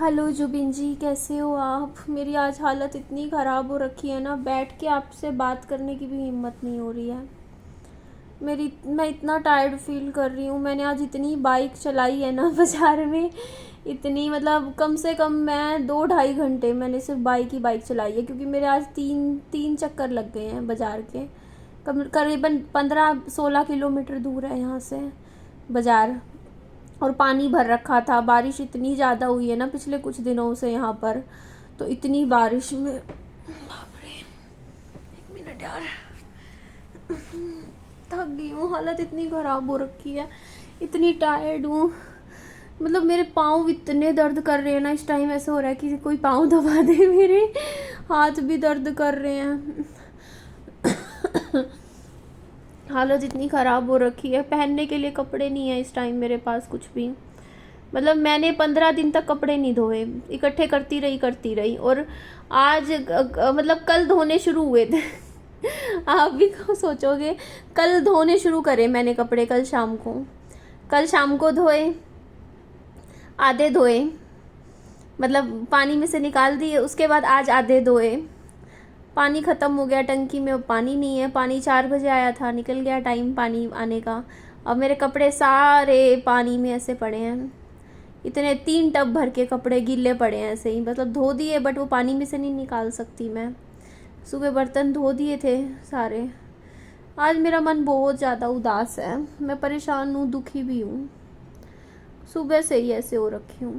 Hello Zubin जी, कैसे हो आप। मेरी आज हालत इतनी ख़राब हो रखी है ना, बैठ के आपसे बात करने की भी हिम्मत नहीं हो रही है मैं इतना टायर्ड फील कर रही हूँ। मैंने आज इतनी बाइक चलाई है ना बाज़ार में, इतनी मतलब कम से कम मैं 2-2.5 घंटे मैंने सिर्फ बाइक चलाई है, क्योंकि मेरे आज तीन तीन चक्कर लग गए हैं बाज़ार के। करीबन 15-16 किलोमीटर दूर है यहाँ से बाज़ार। और पानी भर रखा था, बारिश इतनी ज़्यादा हुई है ना पिछले कुछ दिनों से यहाँ पर, तो इतनी बारिश में बाप रे। 1 मिनट यार, थक गई हूँ, हालत इतनी ख़राब हो रखी है, इतनी टायर्ड हूँ। मतलब मेरे पाँव इतने दर्द कर रहे हैं ना इस टाइम, ऐसे हो रहा है कि कोई पाँव दबा दे। मेरे हाथ भी दर्द कर रहे हैं। हालत इतनी ख़राब हो रखी है, पहनने के लिए कपड़े नहीं है इस टाइम मेरे पास कुछ भी। मतलब मैंने 15 दिन तक कपड़े नहीं धोए, इकट्ठे करती रही और आज मतलब कल धोने शुरू हुए थे। आप भी सोचोगे, कल धोने शुरू करे मैंने कपड़े, कल शाम को धोए, आधे धोए, मतलब पानी में से निकाल दिए, उसके बाद आज आधे धोए। पानी ख़त्म हो गया टंकी में, अब पानी नहीं है। पानी 4 बजे आया था, निकल गया टाइम पानी आने का। अब मेरे कपड़े सारे पानी में ऐसे पड़े हैं, इतने 3 टब भर के कपड़े गीले पड़े हैं ऐसे ही, मतलब धो दिए बट वो पानी में से नहीं निकाल सकती मैं। सुबह बर्तन धो दिए थे सारे। आज मेरा मन बहुत ज़्यादा उदास है, मैं परेशान हूँ, दुखी भी हूँ, सुबह से ही ऐसे हो रखी हूँ।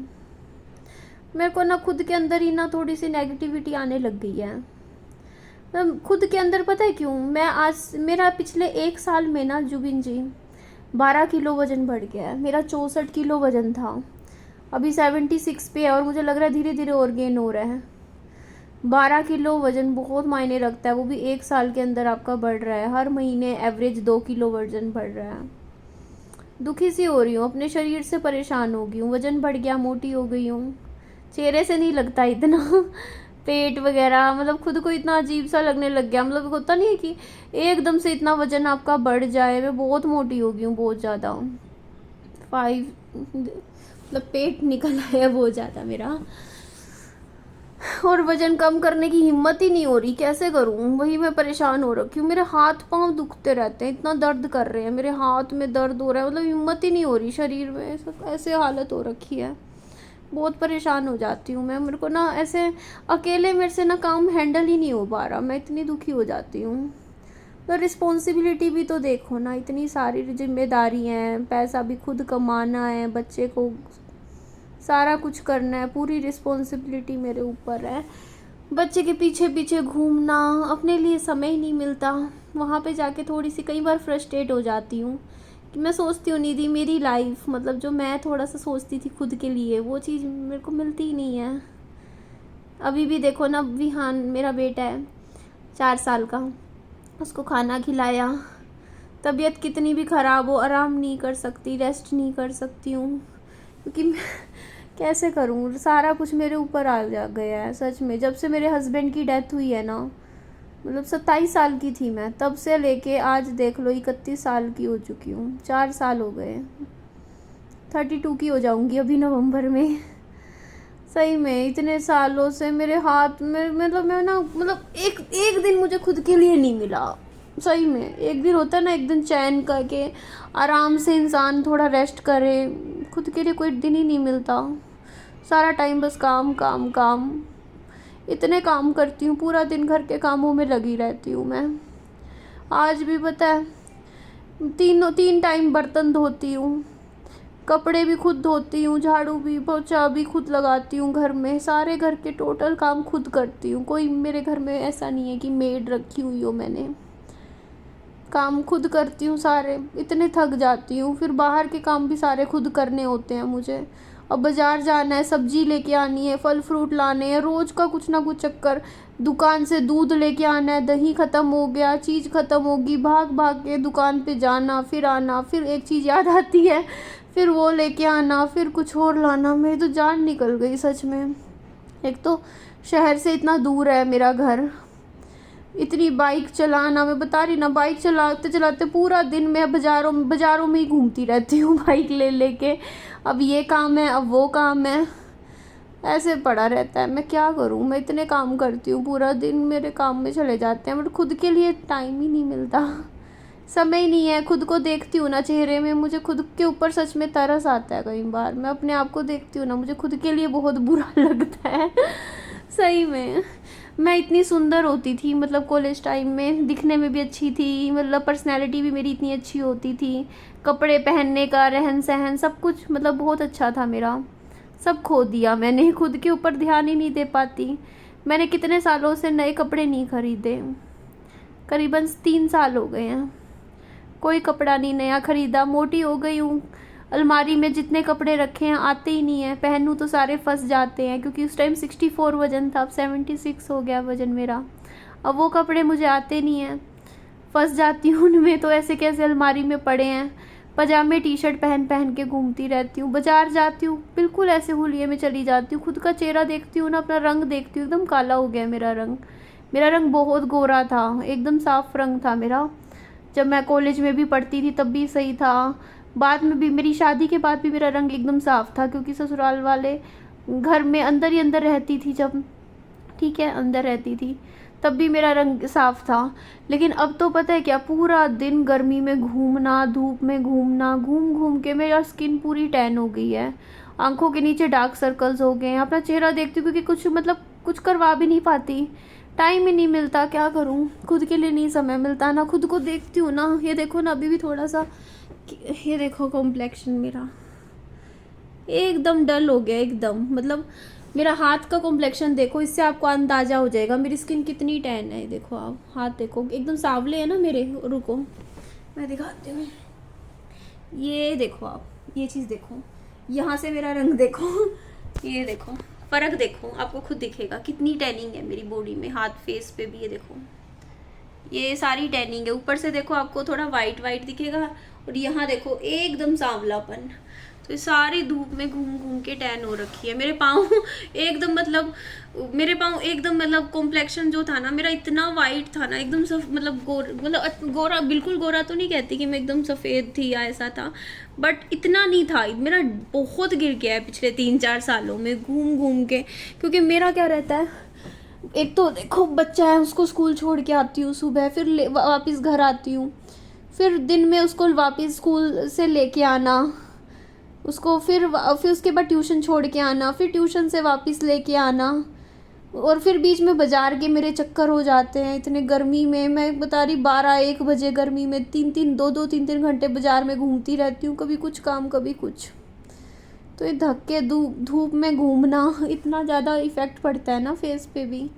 मेरे को ना खुद के अंदर ही ना थोड़ी सी नेगेटिविटी आने लग गई है। मैं खुद के अंदर, पता है क्यों, मैं आज मेरा पिछले 1 साल में ना जुबिन जी 12 किलो वज़न बढ़ गया है। मेरा 64 किलो वज़न था, अभी 76 पे है और मुझे लग रहा है धीरे धीरे और गेन हो रहा है। 12 किलो वज़न बहुत मायने रखता है, वो भी 1 साल के अंदर आपका बढ़ रहा है। हर महीने एवरेज 2 किलो वज़न बढ़ रहा है। दुखी सी हो रही हूँ, अपने शरीर से परेशान हो गई हूँ, वज़न बढ़ गया, मोटी हो गई हूँ, चेहरे से नहीं लगता इतना। पेट वगैरह मतलब खुद को इतना अजीब सा लगने लग गया। मतलब होता नहीं है कि एकदम से इतना वज़न आपका बढ़ जाए। मैं बहुत मोटी हो गई हूँ, बहुत ज़्यादा। 5 मतलब पेट निकल आया बहुत ज़्यादा मेरा, और वज़न कम करने की हिम्मत ही नहीं हो रही। कैसे करूँ, वही मैं परेशान हो रखी हूँ। मेरे हाथ पांव दुखते रहते हैं, इतना दर्द कर रहे हैं, मेरे हाथ में दर्द हो रहा है, मतलब हिम्मत ही नहीं हो रही शरीर में, ऐसे हालत हो रखी है। बहुत परेशान हो जाती हूँ मैं, मेरे को ना ऐसे अकेले मेरे से ना काम हैंडल ही नहीं हो पा रहा, मैं इतनी दुखी हो जाती हूँ। तो रिस्पॉन्सिबिलिटी भी तो देखो ना, इतनी सारी जिम्मेदारी हैं, पैसा भी खुद कमाना है, बच्चे को सारा कुछ करना है, पूरी रिस्पॉन्सिबिलिटी मेरे ऊपर है। बच्चे के पीछे पीछे घूमना, अपने लिए समय ही नहीं मिलता। वहाँ पे जाके थोड़ी सी कई बार फ्रस्ट्रेट हो जाती हूँ कि मैं सोचती हूँ निधि मेरी लाइफ, मतलब जो मैं थोड़ा सा सोचती थी खुद के लिए, वो चीज़ मेरे को मिलती ही नहीं है। अभी भी देखो ना, विहान मेरा बेटा है 4 साल का, उसको खाना खिलाया, तबीयत कितनी भी ख़राब हो आराम नहीं कर सकती, रेस्ट नहीं कर सकती हूँ, क्योंकि मैं कैसे करूँ, सारा कुछ मेरे ऊपर आ जा गया है सच में। जब से मेरे हस्बैंड की डेथ हुई है ना, मतलब 27 साल की थी मैं, तब से लेके आज देख लो 31 साल की हो चुकी हूँ, 4 साल हो गए, 32 की हो जाऊँगी अभी नवंबर में। सही में इतने सालों से मेरे हाथ में, मतलब मैं ना, मतलब एक दिन मुझे खुद के लिए नहीं मिला। सही में एक दिन होता है ना, एक दिन चैन करके आराम से इंसान थोड़ा रेस्ट करे, खुद के लिए कोई दिन ही नहीं मिलता। सारा टाइम बस काम काम काम, इतने काम करती हूँ, पूरा दिन घर के कामों में लगी रहती हूँ मैं। आज भी पता है 3 टाइम बर्तन धोती हूँ, कपड़े भी खुद धोती हूँ, झाड़ू भी पोछा भी खुद लगाती हूँ, घर में सारे घर के टोटल काम खुद करती हूँ। कोई मेरे घर में ऐसा नहीं है कि मेड रखी हुई हो मैंने, काम खुद करती हूँ सारे। इतने थक जाती हूँ, फिर बाहर के काम भी सारे खुद करने होते हैं मुझे। अब बाज़ार जाना है, सब्जी लेके आनी है, फल फ्रूट लाने हैं, रोज़ का कुछ ना कुछ चक्कर। दुकान से दूध लेके आना है, दही ख़त्म हो गया, चीज़ ख़त्म होगी, भाग भाग के दुकान पे जाना, फिर आना, फिर एक चीज़ याद आती है, फिर वो लेके आना, फिर कुछ और लाना। मेरी तो जान निकल गई सच में। एक तो शहर से इतना दूर है मेरा घर, इतनी बाइक चलाना, मैं बता रही ना, बाइक चलाते चलाते पूरा दिन मैं बाज़ारों में ही घूमती रहती हूँ बाइक ले लेके। अब ये काम है, अब वो काम है, ऐसे पड़ा रहता है। मैं क्या करूँ, मैं इतने काम करती हूँ, पूरा दिन मेरे काम में चले जाते हैं, बट खुद के लिए टाइम ही नहीं मिलता, समय ही नहीं है। खुद को देखती हूँ ना चेहरे में, मुझे खुद के ऊपर सच में तरस आता है। कई बार मैं अपने आप को देखती हूँ ना, मुझे खुद के लिए बहुत बुरा लगता है सही में। मैं इतनी सुंदर होती थी, मतलब कॉलेज टाइम में दिखने में भी अच्छी थी, मतलब पर्सनैलिटी भी मेरी इतनी अच्छी होती थी, कपड़े पहनने का रहन सहन सब कुछ मतलब बहुत अच्छा था मेरा। सब खो दिया मैंने, खुद के ऊपर ध्यान ही नहीं दे पाती। मैंने कितने सालों से नए कपड़े नहीं खरीदे, करीबन 3 साल हो गए हैं, कोई कपड़ा नहीं नया खरीदा। मोटी हो गई हूँ, अलमारी में जितने कपड़े रखे हैं आते ही नहीं है, पहनूँ तो सारे फंस जाते हैं, क्योंकि उस टाइम 64 वज़न था, अब 76 हो गया वज़न मेरा। अब वो कपड़े मुझे आते नहीं हैं, फंस जाती हूँ उनमें, तो ऐसे कैसे अलमारी में पड़े हैं। पजामे टी शर्ट पहन पहन के घूमती रहती हूँ, बाजार जाती हूँ बिल्कुल ऐसे हुलिये में चली जाती हूँ। खुद का चेहरा देखती हूँ ना, अपना रंग देखती हूँ, एकदम काला हो गया मेरा रंग। मेरा रंग बहुत गोरा था, एकदम साफ रंग था मेरा। जब मैं कॉलेज में भी पढ़ती थी तब भी सही था, बाद में भी, मेरी शादी के बाद भी मेरा रंग एकदम साफ था, क्योंकि ससुराल वाले घर में अंदर ही अंदर रहती थी जब, ठीक है, अंदर रहती थी तब भी मेरा रंग साफ था। लेकिन अब तो पता है क्या, पूरा दिन गर्मी में घूमना, धूप में घूमना, घूम घूम के मेरा स्किन पूरी टैन हो गई है, आंखों के नीचे डार्क सर्कल्स हो गए हैं। अपना चेहरा देखती हूँ क्योंकि कुछ मतलब कुछ करवा भी नहीं पाती, टाइम ही नहीं मिलता, क्या करूँ, खुद के लिए नहीं समय मिलता ना। खुद को देखती हूँ ना, ये देखो ना, अभी भी थोड़ा सा, ये देखो कॉम्प्लेक्शन मेरा एकदम डल हो गया, एकदम मतलब मेरा हाथ का कॉम्प्लेक्शन देखो, इससे आपको अंदाज़ा हो जाएगा मेरी स्किन कितनी टैन है। देखो आप, हाथ देखो एकदम सांवले है ना मेरे। रुको मैं दिखाती हूँ, ये देखो आप, ये चीज़ देखो, यहाँ से मेरा रंग देखो ये देखो फ़र्क देखो, आपको खुद दिखेगा कितनी टैनिंग है मेरी बॉडी में, हाथ फेस पे भी। ये देखो, ये सारी टैनिंग है। ऊपर से देखो आपको थोड़ा वाइट वाइट दिखेगा, और यहाँ देखो एकदम सांवलापन। तो ये सारी धूप में घूम घूम के टैन हो रखी है। मेरे पाँव एकदम मतलब, मेरे पाँव एकदम मतलब कॉम्प्लेक्शन जो था ना मेरा, इतना वाइट था ना, एकदम मतलब गोरा, बिल्कुल गोरा तो नहीं कहती कि मैं एकदम सफ़ेद थी या ऐसा था, बट इतना नहीं था मेरा। बहुत गिर गया है पिछले 3-4 सालों में घूम घूम के। क्योंकि मेरा क्या रहता है, एक तो देखो बच्चा है, उसको स्कूल छोड़ के आती हूँ सुबह, फिर वापस घर आती हूँ, फिर दिन में उसको वापस स्कूल से लेके आना उसको, फिर उसके बाद ट्यूशन छोड़ के आना, फिर ट्यूशन से वापस लेके आना, और फिर बीच में बाज़ार के मेरे चक्कर हो जाते हैं। इतने गर्मी में, मैं बता रही, 12-1 बजे गर्मी में 2-3 घंटे बाज़ार में घूमती रहती हूँ, कभी कुछ काम कभी कुछ। तो ये धक्के धूप में घूमना, इतना ज़्यादा इफ़ेक्ट पड़ता है ना फेस पे भी,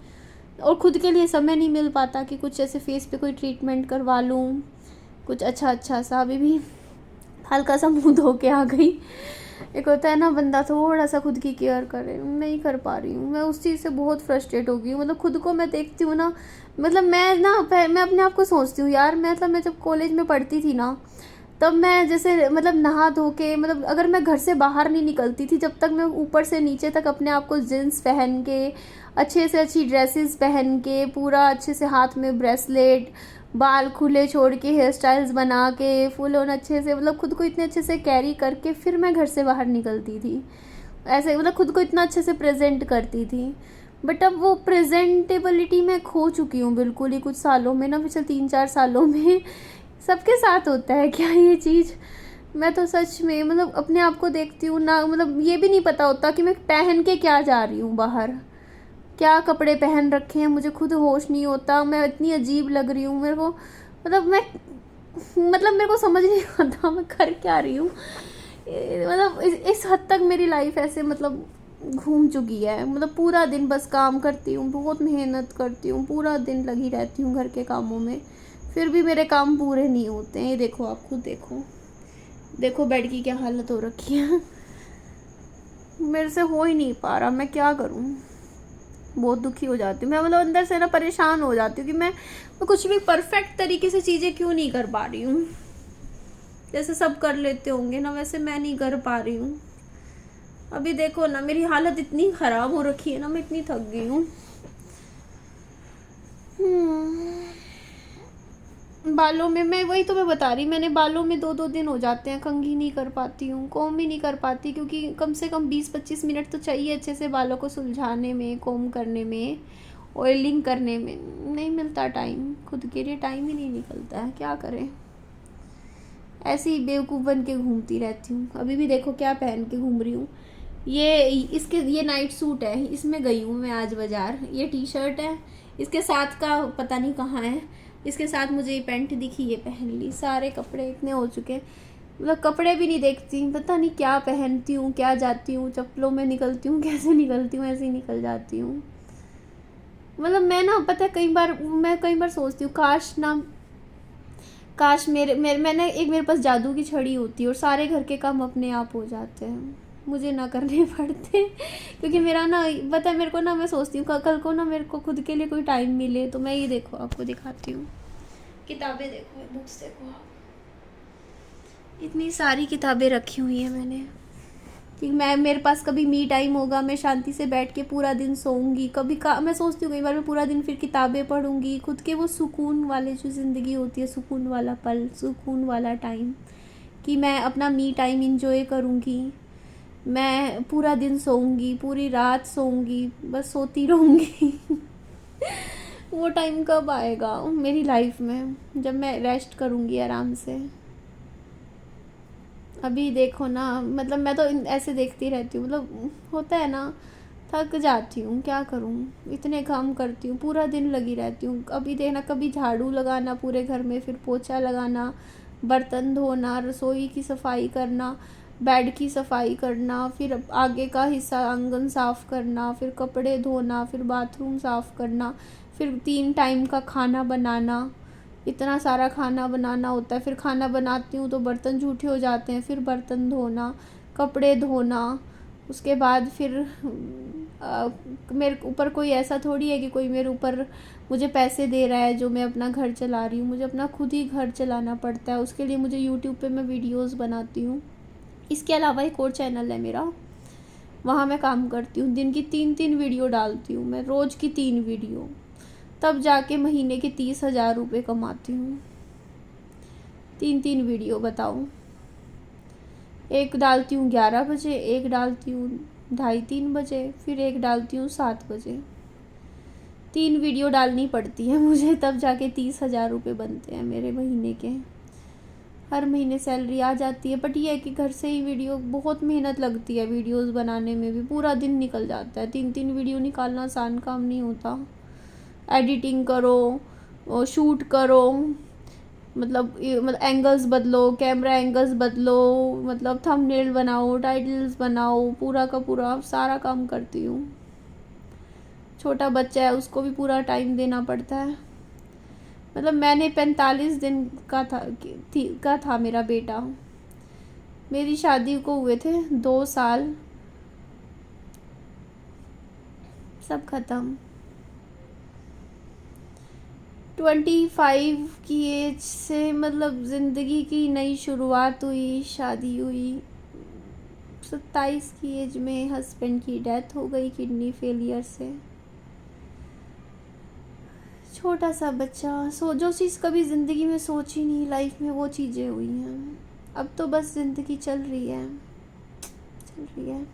और ख़ुद के लिए समय नहीं मिल पाता कि कुछ ऐसे फेस पे कोई ट्रीटमेंट करवा लूँ, कुछ अच्छा सा। अभी भी हल्का सा मुंह धो के आ गई। एक होता है ना बंदा थोड़ा सा खुद की केयर करे, नहीं कर पा रही हूँ मैं, उस चीज़ से बहुत फ्रस्ट्रेट हो गई हूँ। मतलब खुद को मैं देखती हूँ ना, मतलब मैं अपने आप को सोचती हूँ यार, मैं जब कॉलेज में पढ़ती थी ना, तब मैं जैसे मतलब नहा धो के, मतलब अगर मैं घर से बाहर नहीं निकलती थी, जब तक मैं ऊपर से नीचे तक अपने आप को जीन्स पहन के, अच्छे से अच्छी ड्रेसेस पहन के, पूरा अच्छे से हाथ में ब्रेसलेट, बाल खुले छोड़ के, हेयर स्टाइल्स बना के, फुल ऑन अच्छे से, मतलब खुद को इतने अच्छे से कैरी करके फिर मैं घर से बाहर निकलती थी। ऐसे मतलब खुद को इतना अच्छे से प्रेजेंट करती थी। बट अब वो प्रेजेंटेबिलिटी मैं खो चुकी हूँ बिल्कुल ही, कुछ सालों में ना, पिछले 3-4 सालों में। सबके साथ होता है क्या ये चीज़? मैं तो सच में मतलब अपने आप को देखती हूँ ना, मतलब ये भी नहीं पता होता कि मैं पहन के क्या जा रही हूँ बाहर, क्या कपड़े पहन रखे हैं, मुझे खुद होश नहीं होता। मैं इतनी अजीब लग रही हूँ, मेरे को मतलब मेरे को समझ नहीं आता मैं कर क्या रही हूँ। मतलब इस हद तक मेरी लाइफ ऐसे मतलब घूम चुकी है। मतलब पूरा दिन बस काम करती हूँ, बहुत मेहनत करती हूँ, पूरा दिन लगी रहती हूँ घर के कामों में, फिर भी मेरे काम पूरे नहीं होते हैं। ये देखो, आप खुद देखो बेड की क्या हालत हो रखी है। मेरे से हो ही नहीं पा रहा, मैं क्या करूँ, बहुत दुखी हो जाती हूँ मैं। मतलब अंदर से ना परेशान हो जाती हूँ कि मैं कुछ भी परफेक्ट तरीके से चीज़ें क्यों नहीं कर पा रही हूँ। जैसे सब कर लेते होंगे ना, वैसे मैं नहीं कर पा रही हूँ। अभी देखो ना, मेरी हालत इतनी ख़राब हो रखी है ना, मैं इतनी थक गई हूँ। बालों में मैं वही तो मैं बता रही, मैंने बालों में 2-2 दिन हो जाते हैं, कंघी नहीं कर पाती हूँ, कोम ही नहीं कर पाती, क्योंकि कम से कम 20-25 मिनट तो चाहिए अच्छे से बालों को सुलझाने में, कोम करने में, ऑयलिंग करने में। नहीं मिलता टाइम, खुद के लिए टाइम ही नहीं निकलता है, क्या करें। ऐसे ही बेवकूफ़ बन के घूमती रहती हूँ। अभी भी देखो क्या पहन के घूम रही हूँ, ये नाइट सूट है, इसमें गई हूँ मैं आज बाज़ार। ये टी शर्ट है, इसके साथ का पता नहीं कहाँ है, इसके साथ मुझे ये पैंट दिखी, ये पहन ली। सारे कपड़े इतने हो चुके हैं, मतलब कपड़े भी नहीं देखती, पता नहीं क्या पहनती हूँ, क्या जाती हूँ, चप्पलों में निकलती हूँ, कैसे निकलती हूँ, ऐसे ही निकल जाती हूँ। मतलब मैं ना, पता है मैं कई बार सोचती हूँ, काश मैंने एक, मेरे पास जादू की छड़ी होती और सारे घर के काम अपने आप हो जाते हैं, मुझे ना करने पड़ते। क्योंकि मेरा ना, पता है मेरे को ना, मैं सोचती हूँ कल को ना मेरे को खुद के लिए कोई टाइम मिले तो मैं ये देखो आपको दिखाती हूँ, किताबें देखो, बुक्स देखो आप, इतनी सारी किताबें रखी हुई हैं मैंने कि मेरे पास कभी मी टाइम होगा, मैं शांति से बैठ के पूरा दिन सोऊंगी, कभी मैं सोचती हूँ कई बार मैं पूरा दिन फिर किताबें पढ़ूंगी, खुद के वो सुकून वाले जो ज़िंदगी होती है, सुकून वाला पल, सुकून वाला टाइम, कि मैं अपना मी टाइम इंजॉय करूँगी। मैं पूरा दिन सोऊंगी, पूरी रात सोऊंगी, बस सोती रहूँगी। वो टाइम कब आएगा मेरी लाइफ में जब मैं रेस्ट करूँगी आराम से। अभी देखो ना, मतलब मैं तो ऐसे देखती रहती हूँ, मतलब होता है ना, थक जाती हूँ, क्या करूँ, इतने काम करती हूँ, पूरा दिन लगी रहती हूँ। अभी देखना, कभी झाड़ू लगाना पूरे घर में, फिर पोछा लगाना, बर्तन धोना, रसोई की सफाई करना, बेड की सफाई करना, फिर आगे का हिस्सा आंगन साफ़ करना, फिर कपड़े धोना, फिर बाथरूम साफ़ करना, फिर 3 टाइम का खाना बनाना, इतना सारा खाना बनाना होता है। फिर खाना बनाती हूँ तो बर्तन जूठे हो जाते हैं, फिर बर्तन धोना, कपड़े धोना, उसके बाद फिर मेरे ऊपर कोई ऐसा थोड़ी है कि कोई मेरे ऊपर मुझे पैसे दे रहा है जो मैं अपना घर चला रही हूँ, मुझे अपना खुद ही घर चलाना पड़ता है। उसके लिए मुझे यूट्यूब पे मैं वीडियोस बनाती हूँ, इसके अलावा एक और चैनल है मेरा, वहाँ मैं काम करती हूँ, दिन की 3-3 वीडियो डालती हूँ मैं, रोज़ की 3 वीडियो, तब जाके महीने के 30,000 रुपये कमाती हूँ। 3-3 वीडियो बताओ, एक डालती हूँ 11 बजे, एक डालती हूँ 2:30-3 बजे, फिर एक डालती हूँ 7 बजे। 3 वीडियो डालनी पड़ती है मुझे, तब जाके 30,000 रुपये बनते हैं मेरे महीने के। हर महीने सैलरी आ जाती है, बट ये है कि घर से ही वीडियो, बहुत मेहनत लगती है वीडियोस बनाने में भी, पूरा दिन निकल जाता है। 3-3 वीडियो निकालना आसान काम नहीं होता। एडिटिंग करो, शूट करो, मतलब एंगल्स बदलो, कैमरा एंगल्स बदलो, मतलब थंबनेल बनाओ, टाइटल्स बनाओ, पूरा का पूरा सारा काम करती हूँ। छोटा बच्चा है, उसको भी पूरा टाइम देना पड़ता है। मतलब मैंने 45 दिन का था मेरा बेटा, मेरी शादी को हुए थे 2 साल, सब खत्म। 25 की एज से मतलब ज़िंदगी की नई शुरुआत हुई, शादी हुई। 27 की एज में हस्बैंड की डेथ हो गई किडनी फेलियर से। छोटा सा बच्चा, जो चीज़ कभी ज़िंदगी में सोची नहीं लाइफ में, वो चीज़ें हुई हैं। अब तो बस ज़िंदगी चल रही है।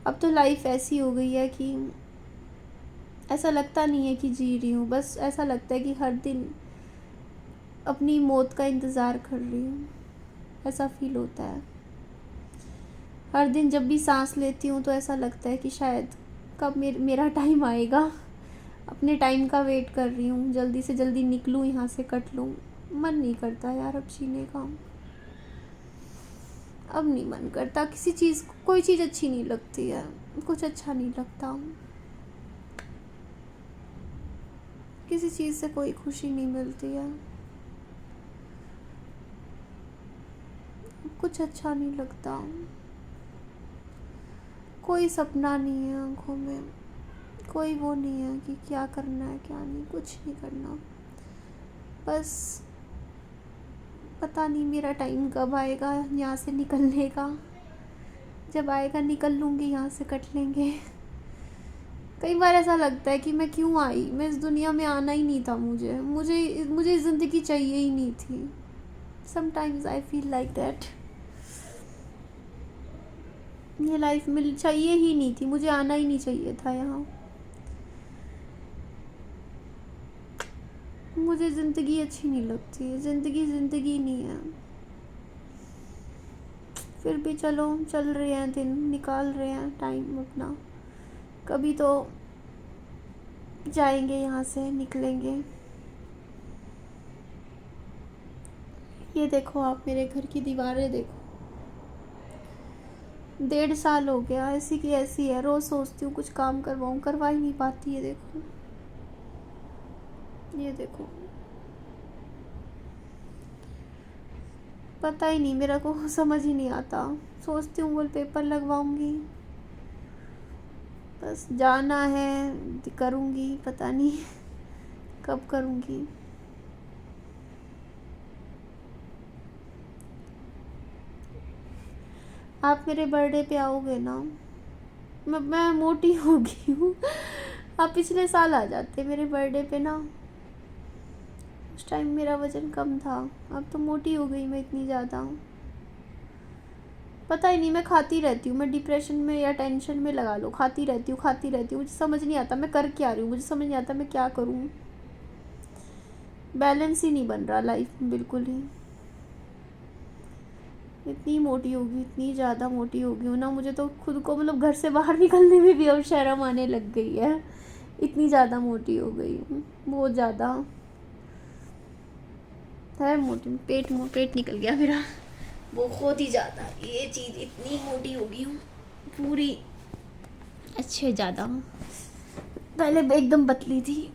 अब तो लाइफ ऐसी हो गई है कि ऐसा लगता नहीं है कि जी रही हूँ, बस ऐसा लगता है कि हर दिन अपनी मौत का इंतज़ार कर रही हूँ, ऐसा फील होता है। हर दिन जब भी सांस लेती हूँ तो ऐसा लगता है कि शायद कब मेरा टाइम आएगा। अपने टाइम का वेट कर रही हूँ, जल्दी से जल्दी निकलूँ यहाँ से, कट लूँ। मन नहीं करता यार अब जीने का, अब नहीं मन करता किसी चीज़, कोई चीज़ अच्छी नहीं लगती है, कुछ अच्छा नहीं लगता, किसी चीज़ से कोई खुशी नहीं मिलती है, कुछ अच्छा नहीं लगता, कोई सपना नहीं है आँखों में, कोई वो नहीं है कि क्या करना है क्या नहीं, कुछ नहीं करना। बस पता नहीं मेरा टाइम कब आएगा यहाँ से निकलने का, जब आएगा निकल लूँगी यहाँ से, कट लेंगे। कई बार ऐसा लगता है कि मैं क्यों आई, मैं इस दुनिया में आना ही नहीं था, मुझे मुझे मुझे ज़िंदगी चाहिए ही नहीं थी। Sometimes I feel like that. ये लाइफ मिल चाहिए ही नहीं थी, मुझे आना ही नहीं चाहिए था यहाँ। मुझे ज़िंदगी अच्छी नहीं लगती, ज़िंदगी ज़िंदगी नहीं है। फिर भी चलो, चल रहे हैं दिन, निकाल रहे हैं टाइम अपना। कभी तो जाएंगे यहाँ से, निकलेंगे। ये देखो आप, मेरे घर की दीवारें देखो, 1.5 साल हो गया ऐसी की ऐसी है। रोज़ सोचती हूँ कुछ काम करवाऊँ, करवा ही नहीं पाती है। देखो, ये देखो, पता ही नहीं, मेरा को समझ ही नहीं आता। सोचती हूँ वॉलपेपर लगवाऊंगी, बस जाना है, करूँगी, पता नहीं कब करूँगी। आप मेरे बर्थडे पे आओगे ना? मैं मोटी हो गई हूँ। आप पिछले साल आ जाते मेरे बर्थडे पे ना, उस टाइम मेरा वज़न कम था। अब तो मोटी हो गई मैं इतनी ज़्यादा, पता ही नहीं। मैं खाती रहती हूँ, मैं डिप्रेशन में या टेंशन में लगा लो, खाती रहती हूँ। मुझे समझ नहीं आता मैं कर क्या रही हूँ, मुझे समझ नहीं आता मैं क्या करूँ। बैलेंस ही नहीं बन रहा लाइफ में बिल्कुल ही। इतनी मोटी होगी, इतनी ज़्यादा मोटी हो गई हूँ ना, मुझे तो खुद को मतलब घर से बाहर निकलने में भी अब शर्म आने लग गई है। इतनी ज़्यादा मोटी हो गई हूँ, बहुत ज़्यादा है मोटी। पेट निकल गया मेरा बहुत ही ज़्यादा। ये चीज़, इतनी मोटी हो गई हूँ पूरी, अच्छे ज़्यादा। पहले एकदम पतली थी।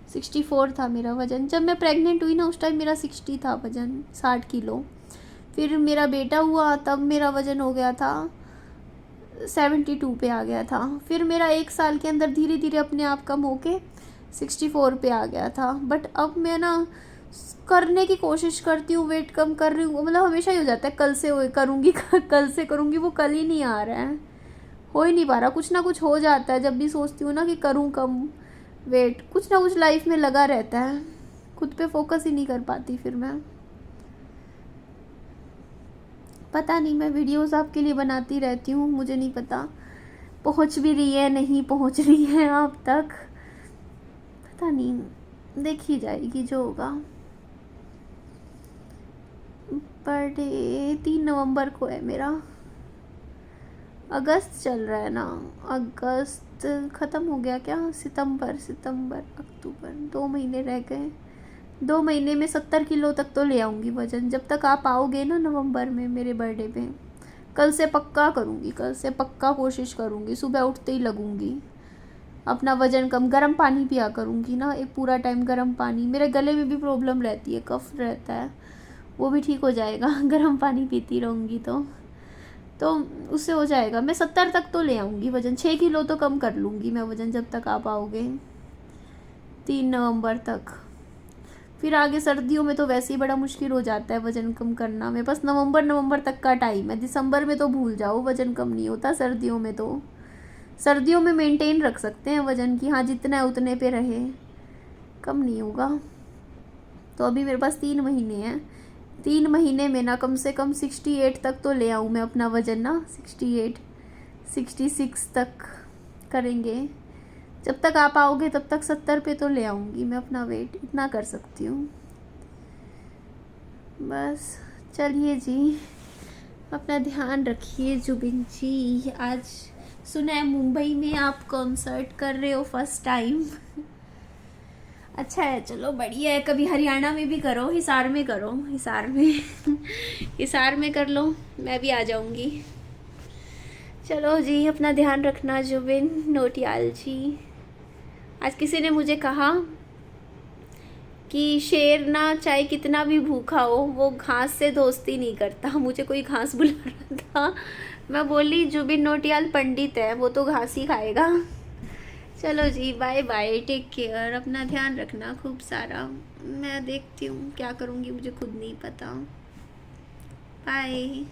64 था मेरा वज़न जब मैं प्रेग्नेंट हुई ना, उस टाइम मेरा 60 था वज़न, 60 किलो। फिर मेरा बेटा हुआ तब मेरा वज़न हो गया था 72 पे आ गया था। फिर मेरा 1 साल के अंदर धीरे धीरे अपने आप कम होके 64 पे आ गया था। बट अब मैं ना करने की कोशिश करती हूँ, वेट कम कर रही हूँ, मतलब हमेशा ही हो जाता है कल से करूँगी कल से करूँगी, वो कल ही नहीं आ रहा है, हो ही नहीं पा रहा। कुछ ना कुछ हो जाता है जब भी सोचती हूँ ना कि करूँ कम वेट, कुछ ना कुछ लाइफ में लगा रहता है, खुद पे फोकस ही नहीं कर पाती। फिर मैं पता नहीं, मैं वीडियोस आपके लिए बनाती रहती हूँ, मुझे नहीं पता पहुँच भी रही है नहीं पहुँच रही है आप तक, पता नहीं, देखी जाएगी जो होगा। बर्थडे 3 नवंबर को है मेरा। अगस्त चल रहा है ना, अगस्त ख़त्म हो गया क्या? सितंबर अक्टूबर, 2 महीने रह गए। 2 महीने में 70 किलो तक तो ले आऊँगी वज़न, जब तक आप आओगे ना नवंबर में मेरे बर्थडे पे। कल से पक्का करूँगी, कल से पक्का कोशिश करूँगी, सुबह उठते ही लगूँगी अपना वज़न कम। गर्म पानी पिया करूँगी ना, एक पूरा टाइम गर्म पानी। मेरे गले में भी प्रॉब्लम रहती है, कफ रहता है, वो भी ठीक हो जाएगा गर्म पानी पीती रहूँगी तो उससे हो जाएगा। मैं 70 तक तो ले आऊँगी वज़न, 6 किलो तो कम कर लूँगी मैं वज़न जब तक आप आओगे 3 नवंबर तक। फिर आगे सर्दियों में तो वैसे ही बड़ा मुश्किल हो जाता है वज़न कम करना। मेरे पास नवंबर तक का टाइम है, दिसंबर में तो भूल जाओ, वज़न कम नहीं होता। सर्दियों में मेंटेन रख सकते हैं वज़न की, हाँ जितना है उतने पे रहे, कम नहीं होगा। तो अभी मेरे पास 3 महीने हैं, 3 महीने में ना कम से कम 68 तक तो ले आऊँ मैं अपना वज़न ना, 68 66 तक करेंगे। जब तक आप आओगे तब तक 70 पे तो ले आऊँगी मैं अपना वेट, इतना कर सकती हूँ बस। चलिए जी, अपना ध्यान रखिए जुबिन जी। आज सुना है मुंबई में आप कॉन्सर्ट कर रहे हो फर्स्ट टाइम, अच्छा है, चलो बढ़िया है। कभी हरियाणा में भी करो, हिसार में करो, हिसार में कर लो, मैं भी आ जाऊंगी। चलो जी, अपना ध्यान रखना जुबिन नौटियाल जी। आज किसी ने मुझे कहा कि शेर ना चाहे कितना भी भूखा हो वो घास से दोस्ती नहीं करता। मुझे कोई घास बुला रहा था, मैं बोली जुबिन नौटियाल पंडित है, वो तो घास ही खाएगा। चलो जी, बाय बाय, टेक केयर, अपना ध्यान रखना खूब सारा। मैं देखती हूँ क्या करूँगी, मुझे खुद नहीं पता। बाय।